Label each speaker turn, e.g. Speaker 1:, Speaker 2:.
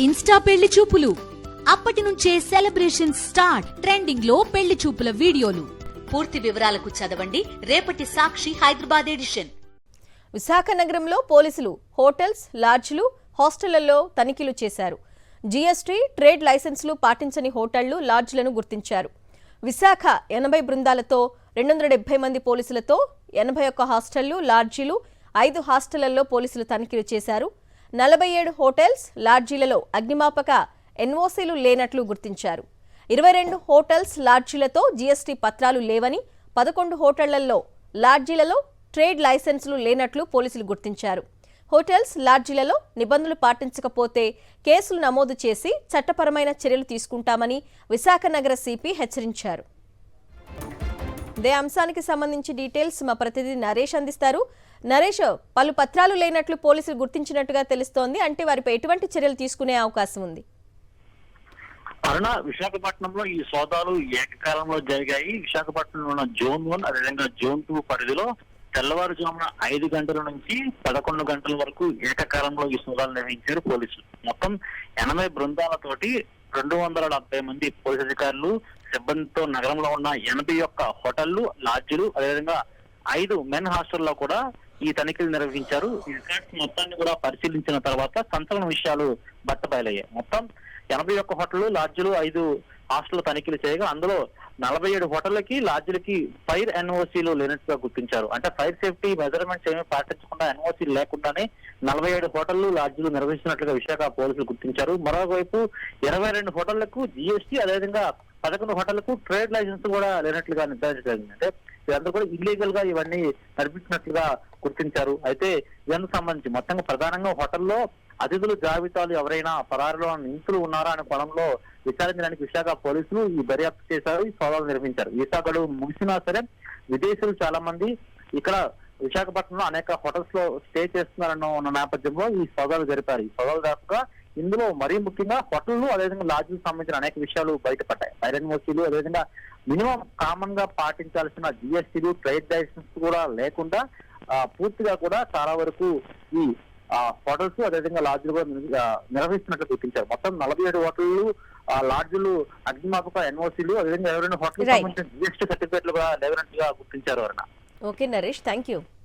Speaker 1: Insta పెళ్లి చూపులు అప్పటి నుంచే సెలబ్రేషన్ స్టార్ట్. ట్రెండింగ్ లో పెళ్లి చూపుల వీడియోలు. పూర్తి వివరాలకు చదవండి రేపటి సాక్షి హైదరాబాద్ ఎడిషన్.
Speaker 2: విశాఖ నగరంలో పోలీసులు హోటల్స్, లాడ్జ్లు, హాస్టళ్లలో తనిఖీలు చేశారు. జీఎస్టీ, ట్రేడ్ లైసెన్సులు పాటించని హోటళ్లు, లాడ్జ్లను గుర్తించారు. విశాఖ 80 బృందాలతో 270 మంది పోలీసులతో 81 హాస్టళ్లు, లాడ్జీలు, 5 హాస్టళ్లలో పోలీసులు తనిఖీలు చేశారు. 47 హోటల్స్, లాడ్జీలలో అగ్నిమాపక ఎన్ఓసీలు లేనట్లు గుర్తించారు. 22 హోటల్స్, లాడ్జీలతో జీఎస్టీ పత్రాలు లేవని, 11 హోటళ్లలో, లాడ్జీలలో ట్రేడ్ లైసెన్సులు లేనట్లు పోలీసులు గుర్తించారు. హోటల్స్, లాడ్జీలలో నిబంధనలు పాటించకపోతే కేసులు నమోదు చేసి చట్టపరమైన చర్యలు తీసుకుంటామని విశాఖ నగర సిపి హెచ్చరించారు. ఇదే అంశానికి సంబంధించి డీటెయిల్స్ మా ప్రతినిధి నరేష్ అందిస్తారు. నరేష్, పలు పత్రాలు లేనట్లు పోలీసులు గుర్తించినట్టుగా తెలుస్తోంది. అంటే వారిపై ఎటువంటి చర్యలు తీసుకునే అవకాశం ఉంది?
Speaker 3: అరుణ, విశాఖపట్నంలో ఈ సోదాలు ఏకకాలంలో జరిగాయి. విశాఖపట్నంలో ఉన్న జోన్ 1 అదేవిధంగా జోన్ 2 పరిధిలో తెల్లవారుజామున 5 గంటల నుంచి 11 గంటల వరకు ఏకకాలంలో ఈ సోదాలు నిర్వహించారు పోలీసులు. మొత్తం 80 బృందాలతోటి 270 మంది పోలీసు అధికారులు సిబ్బందితో నగరంలో ఉన్న 81 హోటళ్లు, లాడ్జీలు, అదేవిధంగా 5 మెన్ హాస్టల్లో కూడా ఈ తనిఖీలు నిర్వహించారు. ఈ రికార్డ్స్ మొత్తాన్ని కూడా పరిశీలించిన తర్వాత సంచలన విషయాలు బట్టబయలయ్యాయి. మొత్తం 81 హోటళ్లు, లాడ్జీలు, 5 హాస్టల్ తనిఖీలు చేయగా అందులో 47 హోటళ్లకి, లాడ్జీలకి ఫైర్ ఎన్ఓసీలు లేనట్టుగా గుర్తించారు. అంటే ఫైర్ సేఫ్టీ మెజర్మెంట్స్ ఏమీ పాటించకుండా ఎన్ఓసీలు లేకుండానే 47 హోటళ్లు, లాడ్జీలు నిర్వహిస్తున్నట్లుగా విశాఖ పోలీసులు గుర్తించారు. మరోవైపు 22 హోటళ్లకు జీఎస్టీ, అదేవిధంగా 11 హోటళ్లకు ట్రేడ్ లైసెన్స్ కూడా లేనట్లుగా నిర్ధారించగలిగింది. అంటే ఇదంతా కూడా ఇల్లీగల్ గా ఇవన్నీ నడిపించినట్లుగా గుర్తించారు. అయితే ఇదందుకు సంబంధించి మొత్తంగా ప్రధానంగా హోటల్లో అతిథుల జాబితాలు ఎవరైనా పరారులో నిందితులు ఉన్నారా అనే కోణంలో విచారించడానికి విశాఖ పోలీసులు ఈ దర్యాప్తు చేశారు, ఈ సోదాలు నిర్వహించారు. వీసా గడువు ముగిసినా సరే విదేశీయులు చాలా మంది ఇక్కడ విశాఖపట్నంలో అనేక హోటల్స్ లో స్టే చేస్తున్నారన్న నేపథ్యంలో ఈ సోదాలు జరిపారు. ఈ సోదాలు దాకా ఇందులో మరీ ముఖ్యంగా హోటళ్లు, అదేవిధంగా లాడ్జీలకు సంబంధించిన అనేక విషయాలు బయటపడ్డాయి. ఫైర్ ఎన్ఓసీలు, అదేవిధంగా మినిమం కామన్ గా పాటించాల్సిన జిఎస్టీలు, ట్రేడ్ లైసెన్స్ కూడా లేకుండా పూర్తిగా కూడా చాలా వరకు ఈ హోటల్స్, అదేవిధంగా లాడ్జీలు కూడా నిర్వహిస్తున్నట్లు గుర్తించారు. మొత్తం 47 హోటళ్లు, లాడ్జీలు, అగ్నిమాపక ఎన్ఓసీలు, అదేవిధంగా 22 హోటల్ సంబంధించిన జిఎస్టీ సర్టిఫికేట్లు కూడా లేవనట్టుగా గుర్తించారు.
Speaker 2: Okay Naresh, thank you.